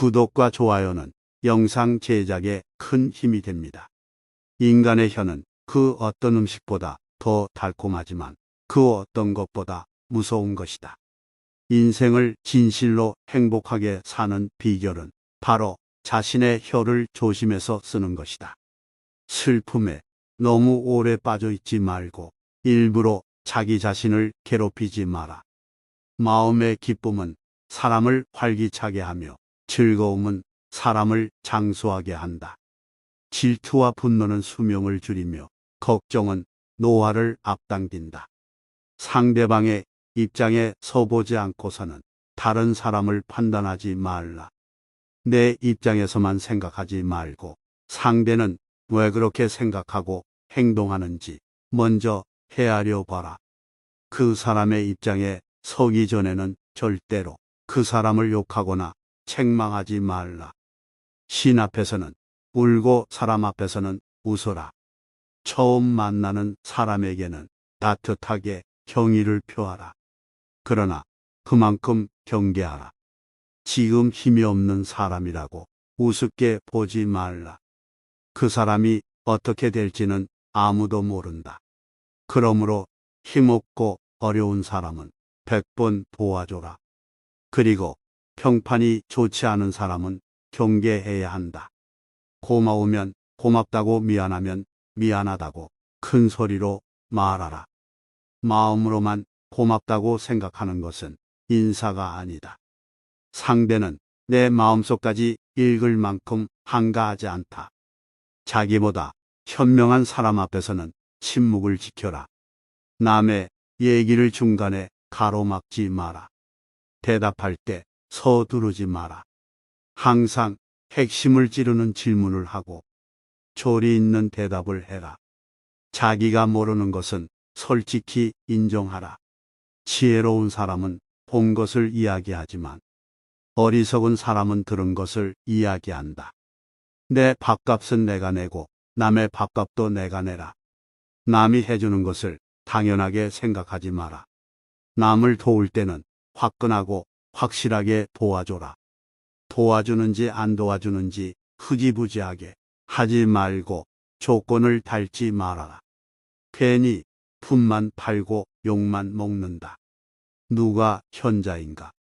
구독과 좋아요는 영상 제작에 큰 힘이 됩니다. 인간의 혀는 그 어떤 음식보다 더 달콤하지만 그 어떤 것보다 무서운 것이다. 인생을 진실로 행복하게 사는 비결은 바로 자신의 혀를 조심해서 쓰는 것이다. 슬픔에 너무 오래 빠져 있지 말고 일부러 자기 자신을 괴롭히지 마라. 마음의 기쁨은 사람을 활기차게 하며 즐거움은 사람을 장수하게 한다. 질투와 분노는 수명을 줄이며 걱정은 노화를 앞당긴다. 상대방의 입장에 서보지 않고서는 다른 사람을 판단하지 말라. 내 입장에서만 생각하지 말고 상대는 왜 그렇게 생각하고 행동하는지 먼저 헤아려 봐라. 그 사람의 입장에 서기 전에는 절대로 그 사람을 욕하거나 책망하지 말라. 신 앞에서는 울고 사람 앞에서는 웃어라. 처음 만나는 사람에게는 따뜻하게 경의를 표하라. 그러나 그만큼 경계하라. 지금 힘이 없는 사람이라고 우습게 보지 말라. 그 사람이 어떻게 될지는 아무도 모른다. 그러므로 힘없고 어려운 사람은 100번 도와줘라. 그리고 평판이 좋지 않은 사람은 경계해야 한다. 고마우면 고맙다고 미안하면 미안하다고 큰 소리로 말하라. 마음으로만 고맙다고 생각하는 것은 인사가 아니다. 상대는 내 마음속까지 읽을 만큼 한가하지 않다. 자기보다 현명한 사람 앞에서는 침묵을 지켜라. 남의 얘기를 중간에 가로막지 마라. 대답할 때 서두르지 마라. 항상 핵심을 찌르는 질문을 하고 조리 있는 대답을 해라. 자기가 모르는 것은 솔직히 인정하라. 지혜로운 사람은 본 것을 이야기하지만 어리석은 사람은 들은 것을 이야기한다. 내 밥값은 내가 내고 남의 밥값도 내가 내라. 남이 해주는 것을 당연하게 생각하지 마라. 남을 도울 때는 화끈하고 확실하게 도와줘라. 도와주는지 안 도와주는지 흐지부지하게 하지 말고 조건을 달지 말아라. 괜히 품만 팔고 욕만 먹는다. 누가 현자인가?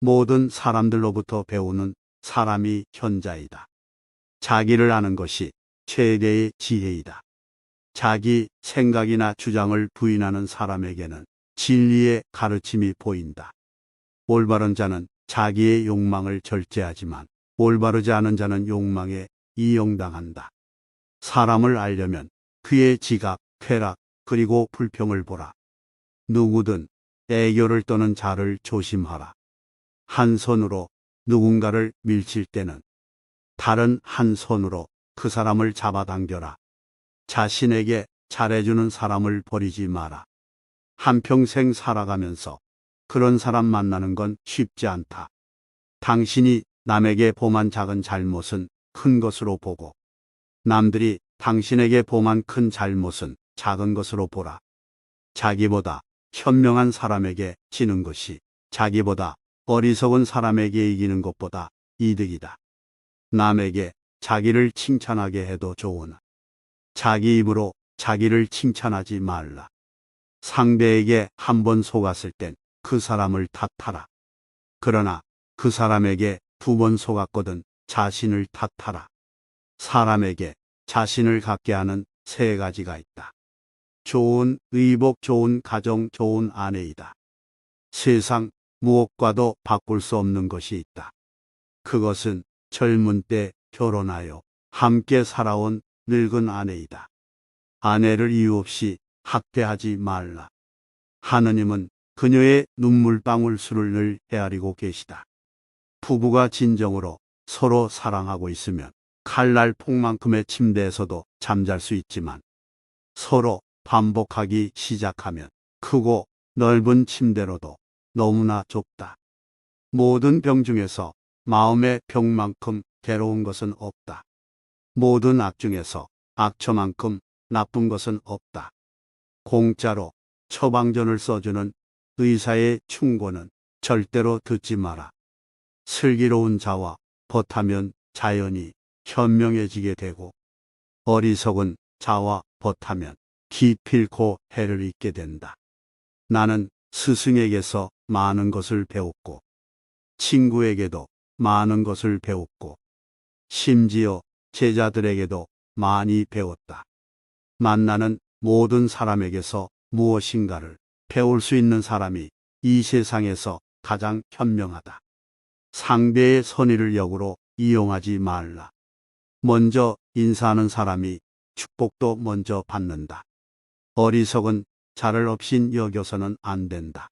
모든 사람들로부터 배우는 사람이 현자이다. 자기를 아는 것이 최대의 지혜이다. 자기 생각이나 주장을 부인하는 사람에게는 진리의 가르침이 보인다. 올바른 자는 자기의 욕망을 절제하지만 올바르지 않은 자는 욕망에 이용당한다. 사람을 알려면 그의 지각, 쾌락, 그리고 불평을 보라. 누구든 애교를 떠는 자를 조심하라. 한 손으로 누군가를 밀칠 때는 다른 한 손으로 그 사람을 잡아당겨라. 자신에게 잘해주는 사람을 버리지 마라. 한평생 살아가면서 그런 사람 만나는 건 쉽지 않다. 당신이 남에게 범한 작은 잘못은 큰 것으로 보고 남들이 당신에게 범한 큰 잘못은 작은 것으로 보라. 자기보다 현명한 사람에게 지는 것이 자기보다 어리석은 사람에게 이기는 것보다 이득이다. 남에게 자기를 칭찬하게 해도 좋으나 자기 입으로 자기를 칭찬하지 말라. 상대에게 한 번 속았을 땐 그 사람을 탓하라. 그러나 그 사람에게 2번 속았거든 자신을 탓하라. 사람에게 자신을 갖게 하는 3가지가 있다. 좋은 의복, 좋은 가정, 좋은 아내이다. 세상 무엇과도 바꿀 수 없는 것이 있다. 그것은 젊은 때 결혼하여 함께 살아온 늙은 아내이다. 아내를 이유 없이 학대하지 말라. 하느님은 그녀의 눈물방울 수를 늘 헤아리고 계시다. 부부가 진정으로 서로 사랑하고 있으면 칼날 폭만큼의 침대에서도 잠잘 수 있지만 서로 반복하기 시작하면 크고 넓은 침대로도 너무나 좁다. 모든 병 중에서 마음의 병만큼 괴로운 것은 없다. 모든 악 중에서 악처만큼 나쁜 것은 없다. 공짜로 처방전을 써주는 의사의 충고는 절대로 듣지 마라. 슬기로운 자와 벗하면 자연히 현명해지게 되고 어리석은 자와 벗하면 기필코 해를 입게 된다. 나는 스승에게서 많은 것을 배웠고 친구에게도 많은 것을 배웠고 심지어 제자들에게도 많이 배웠다. 만나는 모든 사람에게서 무엇인가를 배울 수 있는 사람이 이 세상에서 가장 현명하다. 상대의 선의를 역으로 이용하지 말라. 먼저 인사하는 사람이 축복도 먼저 받는다. 어리석은 자를 없인 여겨서는 안 된다.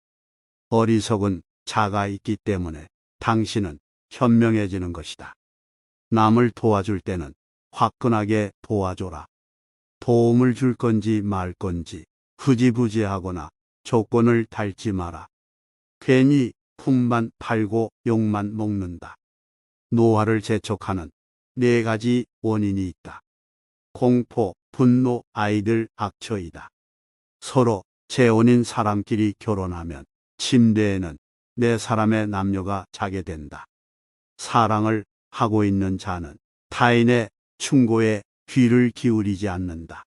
어리석은 자가 있기 때문에 당신은 현명해지는 것이다. 남을 도와줄 때는 화끈하게 도와줘라. 도움을 줄 건지 말 건지 흐지부지하거나 조건을 달지 마라. 괜히 품만 팔고 욕만 먹는다. 노화를 재촉하는 4가지 원인이 있다. 공포, 분노, 아이들, 악처이다. 서로 재혼인 사람끼리 결혼하면 침대에는 4사람의 남녀가 자게 된다. 사랑을 하고 있는 자는 타인의 충고에 귀를 기울이지 않는다.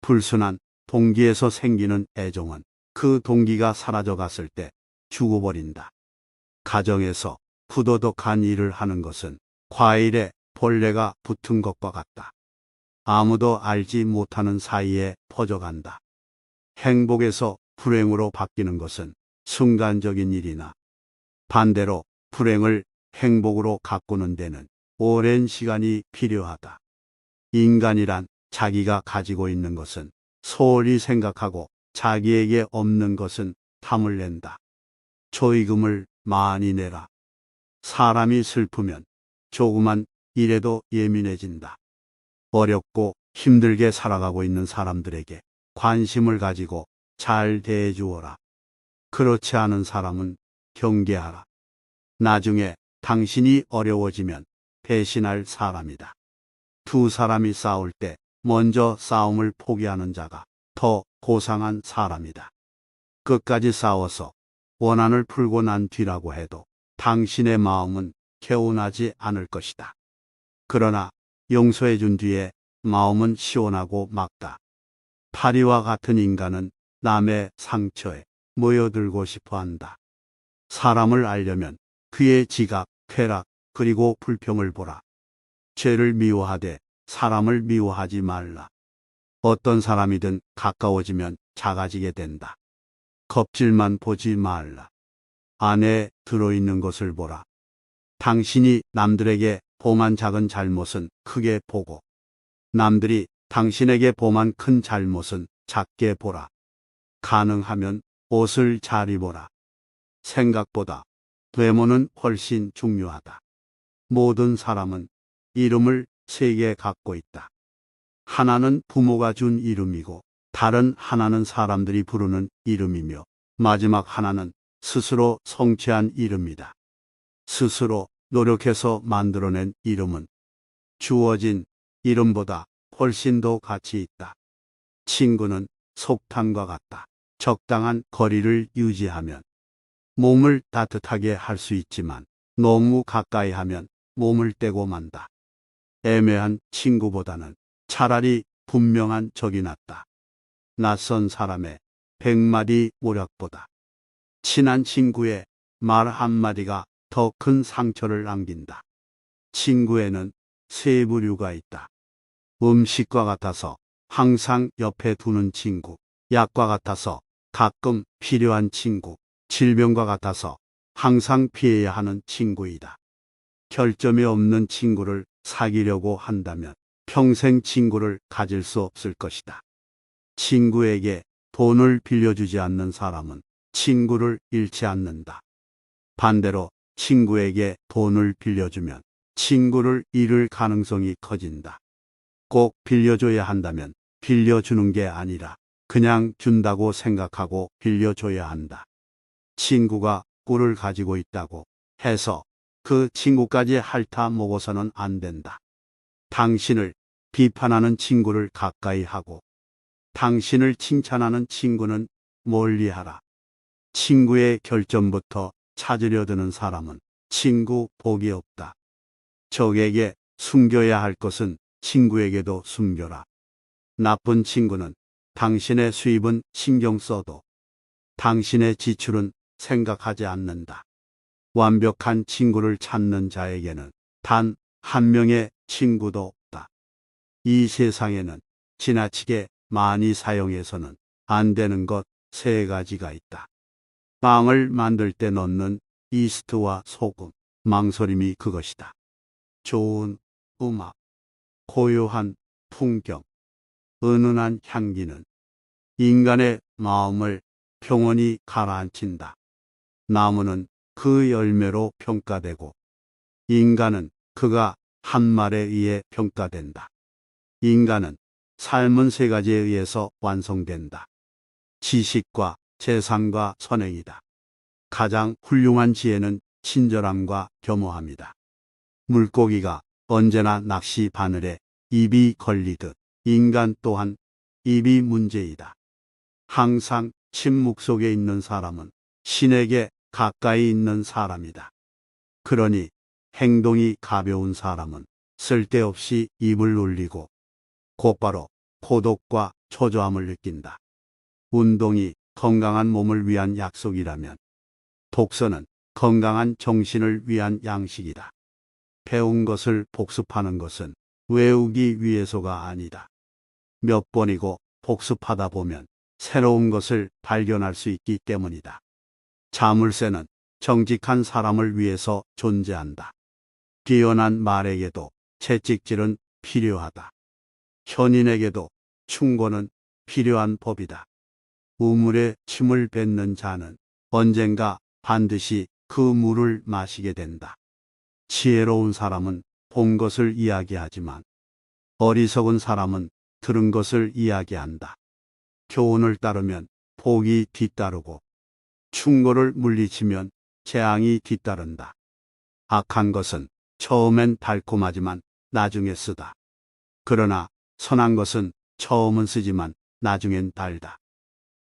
불순한 동기에서 생기는 애정은 그 동기가 사라져 갔을 때 죽어버린다. 가정에서 부도덕한 일을 하는 것은 과일에 벌레가 붙은 것과 같다. 아무도 알지 못하는 사이에 퍼져간다. 행복에서 불행으로 바뀌는 것은 순간적인 일이나 반대로 불행을 행복으로 가꾸는 데는 오랜 시간이 필요하다. 인간이란 자기가 가지고 있는 것은 소홀히 생각하고 자기에게 없는 것은 탐을 낸다. 조의금을 많이 내라. 사람이 슬프면 조그만 일에도 예민해진다. 어렵고 힘들게 살아가고 있는 사람들에게 관심을 가지고 잘 대해주어라. 그렇지 않은 사람은 경계하라. 나중에 당신이 어려워지면 배신할 사람이다. 2사람이 싸울 때 먼저 싸움을 포기하는 자가 더 고상한 사람이다. 끝까지 싸워서 원한을 풀고 난 뒤라고 해도 당신의 마음은 개운하지 않을 것이다. 그러나 용서해 준 뒤에 마음은 시원하고 맑다. 파리와 같은 인간은 남의 상처에 모여들고 싶어 한다. 사람을 알려면 그의 지각, 쾌락, 그리고 불평을 보라. 죄를 미워하되 사람을 미워하지 말라. 어떤 사람이든 가까워지면 작아지게 된다. 겁질만 보지 말라. 안에 들어있는 것을 보라. 당신이 남들에게 범한 작은 잘못은 크게 보고 남들이 당신에게 범한 큰 잘못은 작게 보라. 가능하면 옷을 잘 입어라. 생각보다 외모는 훨씬 중요하다. 모든 사람은 이름을 3개 갖고 있다. 하나는 부모가 준 이름이고 다른 하나는 사람들이 부르는 이름이며 마지막 하나는 스스로 성취한 이름이다. 스스로 노력해서 만들어낸 이름은 주어진 이름보다 훨씬 더 가치 있다. 친구는 속탄과 같다. 적당한 거리를 유지하면 몸을 따뜻하게 할 수 있지만 너무 가까이 하면 몸을 떼고 만다. 애매한 친구보다는 차라리 분명한 적이 낫다. 낯선 사람의 100마디 모략보다 친한 친구의 말 한마디가 더 큰 상처를 남긴다. 친구에는 3 부류가 있다. 음식과 같아서 항상 옆에 두는 친구, 약과 같아서 가끔 필요한 친구, 질병과 같아서 항상 피해야 하는 친구이다. 결점이 없는 친구를 사귀려고 한다면 평생 친구를 가질 수 없을 것이다. 친구에게 돈을 빌려주지 않는 사람은 친구를 잃지 않는다. 반대로 친구에게 돈을 빌려주면 친구를 잃을 가능성이 커진다. 꼭 빌려줘야 한다면 빌려주는 게 아니라 그냥 준다고 생각하고 빌려줘야 한다. 친구가 꿀을 가지고 있다고 해서 그 친구까지 핥아 먹어서는 안 된다. 당신을 비판하는 친구를 가까이 하고 당신을 칭찬하는 친구는 멀리하라. 친구의 결점부터 찾으려 드는 사람은 친구 복이 없다. 적에게 숨겨야 할 것은 친구에게도 숨겨라. 나쁜 친구는 당신의 수입은 신경 써도 당신의 지출은 생각하지 않는다. 완벽한 친구를 찾는 자에게는 단 한 명의 친구도 없다. 이 세상에는 지나치게 많이 사용해서는 안 되는 것 세 가지가 있다. 빵을 만들 때 넣는 이스트와 소금, 망설임이 그것이다. 좋은 음악, 고요한 풍경, 은은한 향기는 인간의 마음을 평온히 가라앉힌다. 나무는 그 열매로 평가되고 인간은 그가 한 말에 의해 평가된다. 인간은 삶은 세 가지에 의해서 완성된다. 지식과 재산과 선행이다. 가장 훌륭한 지혜는 친절함과 겸허함이다. 물고기가 언제나 낚시 바늘에 입이 걸리듯 인간 또한 입이 문제이다. 항상 침묵 속에 있는 사람은 신에게 가까이 있는 사람이다. 그러니 행동이 가벼운 사람은 쓸데없이 입을 놀리고 곧바로 고독과 초조함을 느낀다. 운동이 건강한 몸을 위한 약속이라면 독서는 건강한 정신을 위한 양식이다. 배운 것을 복습하는 것은 외우기 위해서가 아니다. 몇 번이고 복습하다 보면 새로운 것을 발견할 수 있기 때문이다. 자물쇠는 정직한 사람을 위해서 존재한다. 뛰어난 말에게도 채찍질은 필요하다. 현인에게도 충고는 필요한 법이다. 우물에 침을 뱉는 자는 언젠가 반드시 그 물을 마시게 된다. 지혜로운 사람은 본 것을 이야기하지만 어리석은 사람은 들은 것을 이야기한다. 교훈을 따르면 복이 뒤따르고 충고를 물리치면 재앙이 뒤따른다. 악한 것은 처음엔 달콤하지만 나중에 쓰다. 그러나 선한 것은 처음은 쓰지만 나중엔 달다.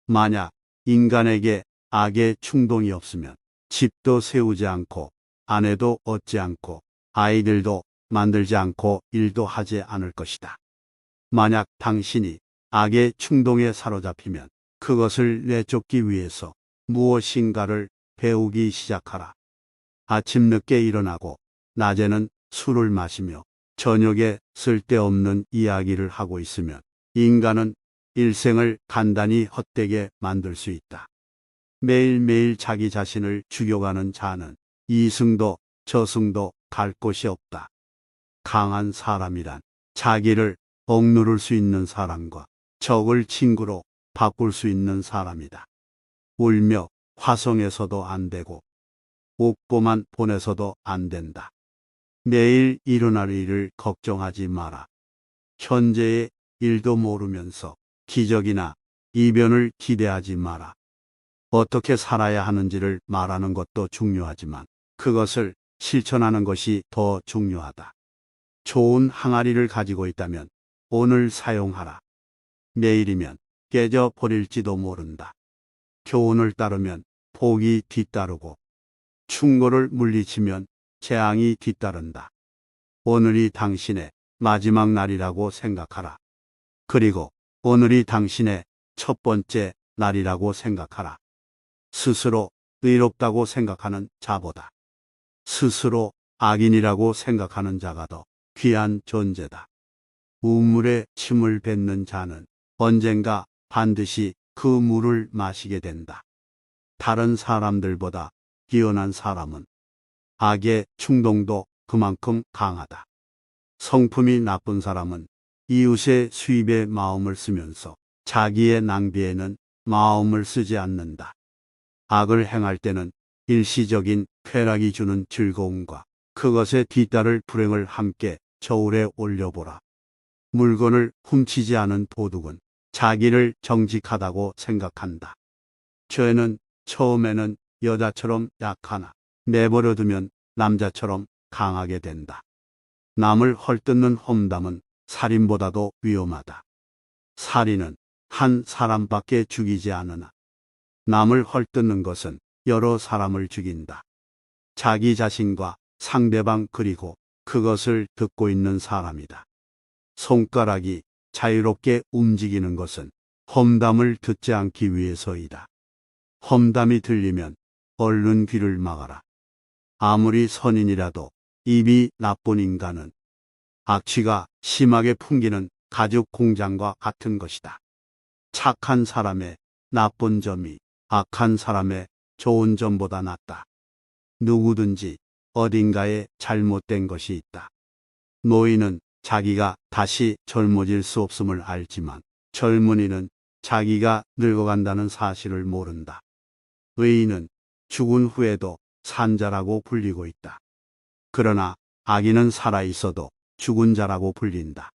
만약 인간에게 악의 충동이 없으면 집도 세우지 않고 아내도 얻지 않고 아이들도 만들지 않고 일도 하지 않을 것이다. 만약 당신이 악의 충동에 사로잡히면 그것을 내쫓기 위해서 무엇인가를 배우기 시작하라. 아침 늦게 일어나고 낮에는 술을 마시며 저녁에 쓸데없는 이야기를 하고 있으면 인간은 일생을 간단히 헛되게 만들 수 있다. 매일매일 자기 자신을 죽여가는 자는 이승도 저승도 갈 곳이 없다. 강한 사람이란 자기를 억누를 수 있는 사람과 적을 친구로 바꿀 수 있는 사람이다. 울며 화성에서도 안 되고 옥보만 보내서도 안 된다. 내일 일어날 일을 걱정하지 마라. 현재의 일도 모르면서 기적이나 이변을 기대하지 마라. 어떻게 살아야 하는지를 말하는 것도 중요하지만 그것을 실천하는 것이 더 중요하다. 좋은 항아리를 가지고 있다면 오늘 사용하라. 내일이면 깨져 버릴지도 모른다. 교훈을 따르면 복이 뒤따르고 충고를 물리치면 재앙이 뒤따른다. 오늘이 당신의 마지막 날이라고 생각하라. 그리고 오늘이 당신의 첫 번째 날이라고 생각하라. 스스로 의롭다고 생각하는 자보다 스스로 악인이라고 생각하는 자가 더 귀한 존재다. 우물에 침을 뱉는 자는 언젠가 반드시 그 물을 마시게 된다. 다른 사람들보다 뛰어난 사람은 악의 충동도 그만큼 강하다. 성품이 나쁜 사람은 이웃의 수입에 마음을 쓰면서 자기의 낭비에는 마음을 쓰지 않는다. 악을 행할 때는 일시적인 쾌락이 주는 즐거움과 그것에 뒤따를 불행을 함께 저울에 올려보라. 물건을 훔치지 않은 도둑은 자기를 정직하다고 생각한다. 죄는 처음에는 여자처럼 약하나 내버려두면 남자처럼 강하게 된다. 남을 헐뜯는 험담은 살인보다도 위험하다. 살인은 한 사람밖에 죽이지 않으나 남을 헐뜯는 것은 여러 사람을 죽인다. 자기 자신과 상대방 그리고 그것을 듣고 있는 사람이다. 손가락이 자유롭게 움직이는 것은 험담을 듣지 않기 위해서이다. 험담이 들리면 얼른 귀를 막아라. 아무리 선인이라도 입이 나쁜 인간은 악취가 심하게 풍기는 가죽 공장과 같은 것이다. 착한 사람의 나쁜 점이 악한 사람의 좋은 점보다 낫다. 누구든지 어딘가에 잘못된 것이 있다. 노인은 자기가 다시 젊어질 수 없음을 알지만 젊은이는 자기가 늙어간다는 사실을 모른다. 의인은 죽은 후에도 산자라고 불리고 있다. 그러나 악인은 살아있어도 죽은 자라고 불린다.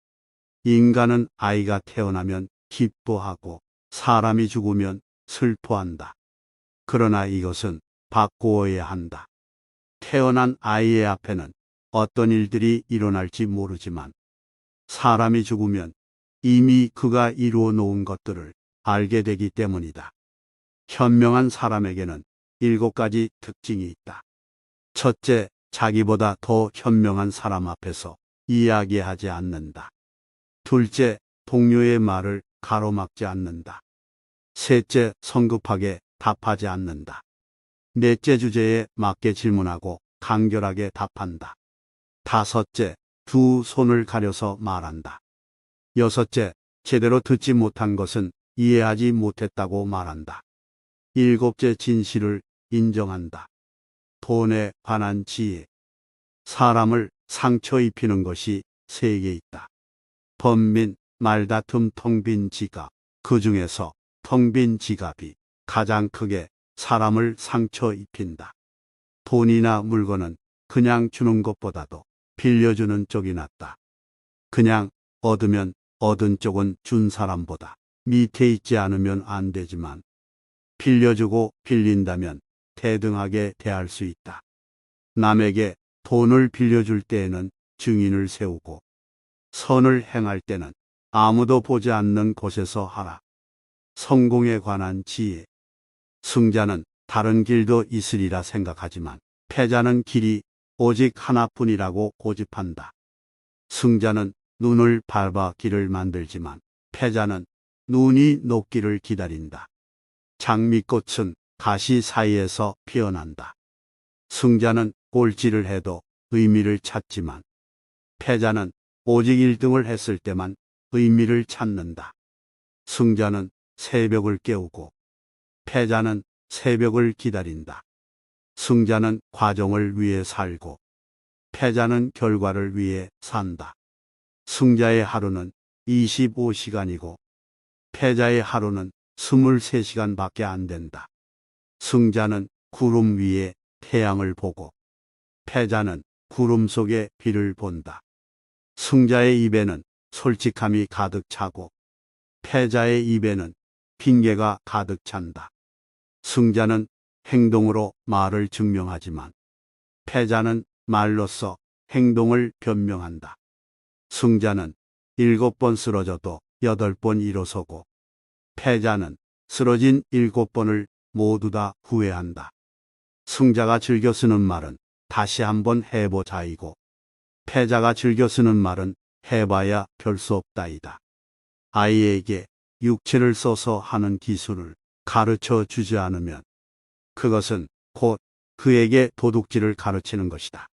인간은 아이가 태어나면 기뻐하고 사람이 죽으면 슬퍼한다. 그러나 이것은 바꾸어야 한다. 태어난 아이의 앞에는 어떤 일들이 일어날지 모르지만 사람이 죽으면 이미 그가 이루어 놓은 것들을 알게 되기 때문이다. 현명한 사람에게는 7가지 특징이 있다. 첫째, 자기보다 더 현명한 사람 앞에서 이야기하지 않는다. 둘째, 동료의 말을 가로막지 않는다. 셋째, 성급하게 답하지 않는다. 넷째, 주제에 맞게 질문하고 간결하게 답한다. 다섯째, 두 손을 가려서 말한다. 여섯째, 제대로 듣지 못한 것은 이해하지 못했다고 말한다. 일곱째, 진실을 인정한다. 돈에 관한 지혜. 사람을 상처 입히는 것이 3개 있다. 번민, 말다툼, 텅 빈 지갑. 그 중에서 텅 빈 지갑이 가장 크게 사람을 상처 입힌다. 돈이나 물건은 그냥 주는 것보다도 빌려주는 쪽이 낫다. 그냥 얻으면 얻은 쪽은 준 사람보다 밑에 있지 않으면 안 되지만 빌려주고 빌린다면 대등하게 대할 수 있다. 남에게 돈을 빌려줄 때에는 증인을 세우고 선을 행할 때는 아무도 보지 않는 곳에서 하라. 성공에 관한 지혜. 승자는 다른 길도 있으리라 생각하지만 패자는 길이 오직 하나뿐이라고 고집한다. 승자는 눈을 밟아 길을 만들지만 패자는 눈이 녹기를 기다린다. 장미꽃은 가시 사이에서 피어난다. 승자는 꼴찌를 해도 의미를 찾지만 패자는 오직 1등을 했을 때만 의미를 찾는다. 승자는 새벽을 깨우고 패자는 새벽을 기다린다. 승자는 과정을 위해 살고 패자는 결과를 위해 산다. 승자의 하루는 25시간이고 패자의 하루는 23시간밖에 안 된다. 승자는 구름 위에 태양을 보고 패자는 구름 속에 비를 본다. 승자의 입에는 솔직함이 가득 차고 패자의 입에는 핑계가 가득 찬다. 승자는 행동으로 말을 증명하지만 패자는 말로써 행동을 변명한다. 승자는 7번 쓰러져도 8번 일어서고 패자는 쓰러진 7번을 모두 다 후회한다. 승자가 즐겨 쓰는 말은 다시 한번 해보자이고 패자가 즐겨 쓰는 말은 해봐야 별 수 없다이다. 아이에게 육체를 써서 하는 기술을 가르쳐 주지 않으면 그것은 곧 그에게 도둑질을 가르치는 것이다.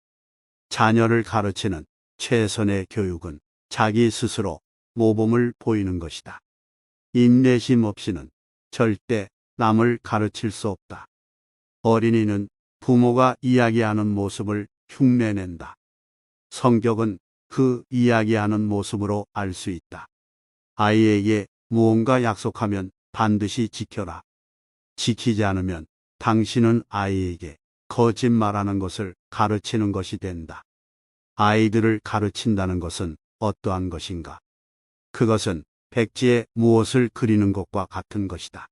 자녀를 가르치는 최선의 교육은 자기 스스로 모범을 보이는 것이다. 인내심 없이는 절대 남을 가르칠 수 없다. 어린이는 부모가 이야기하는 모습을 흉내낸다. 성격은 그 이야기하는 모습으로 알 수 있다. 아이에게 무언가 약속하면 반드시 지켜라. 지키지 않으면 당신은 아이에게 거짓말하는 것을 가르치는 것이 된다. 아이들을 가르친다는 것은 어떠한 것인가? 그것은 백지에 무엇을 그리는 것과 같은 것이다.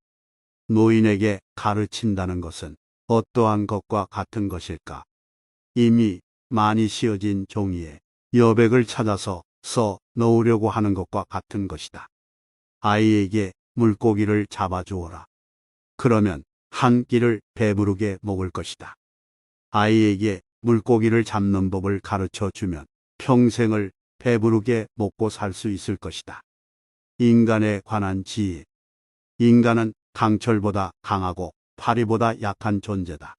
노인에게 가르친다는 것은 어떠한 것과 같은 것일까? 이미 많이 씌어진 종이에 여백을 찾아서 써 넣으려고 하는 것과 같은 것이다. 아이에게 물고기를 잡아주어라. 그러면 한 끼를 배부르게 먹을 것이다. 아이에게 물고기를 잡는 법을 가르쳐 주면 평생을 배부르게 먹고 살 수 있을 것이다. 인간에 관한 지혜. 인간은 강철보다 강하고 파리보다 약한 존재다.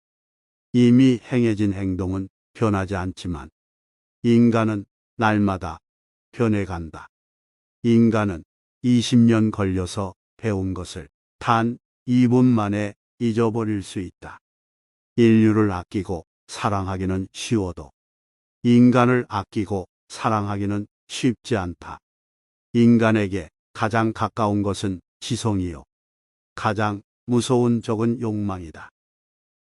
이미 행해진 행동은 변하지 않지만 인간은 날마다 변해간다. 인간은 20년 걸려서 배운 것을 단 2분 만에 잊어버릴 수 있다. 인류를 아끼고 사랑하기는 쉬워도 인간을 아끼고 사랑하기는 쉽지 않다. 인간에게 가장 가까운 것은 지성이요. 가장 무서운 적은 욕망이다.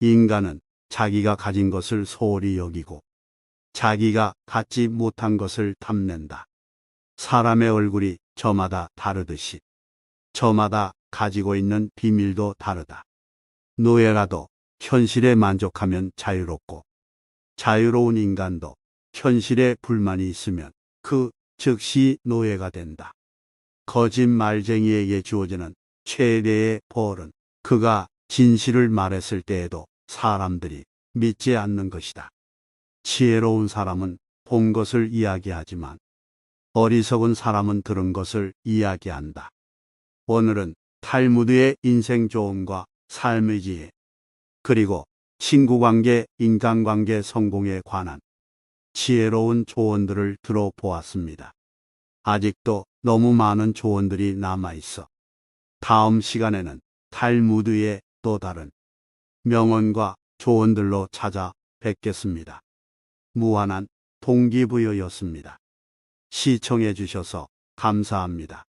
인간은 자기가 가진 것을 소홀히 여기고 자기가 갖지 못한 것을 탐낸다. 사람의 얼굴이 저마다 다르듯이 저마다 가지고 있는 비밀도 다르다. 노예라도 현실에 만족하면 자유롭고 자유로운 인간도 현실에 불만이 있으면 그 즉시 노예가 된다. 거짓말쟁이에게 주어지는 최대의 벌은 그가 진실을 말했을 때에도 사람들이 믿지 않는 것이다. 지혜로운 사람은 본 것을 이야기하지만 어리석은 사람은 들은 것을 이야기한다. 오늘은 탈무드의 인생 조언과 삶의 지혜, 그리고 친구관계, 인간관계 성공에 관한 지혜로운 조언들을 들어보았습니다. 아직도 너무 많은 조언들이 남아있어 다음 시간에는 탈무드의 또 다른 명언과 조언들로 찾아뵙겠습니다. 무한한 동기부여였습니다. 시청해 주셔서 감사합니다.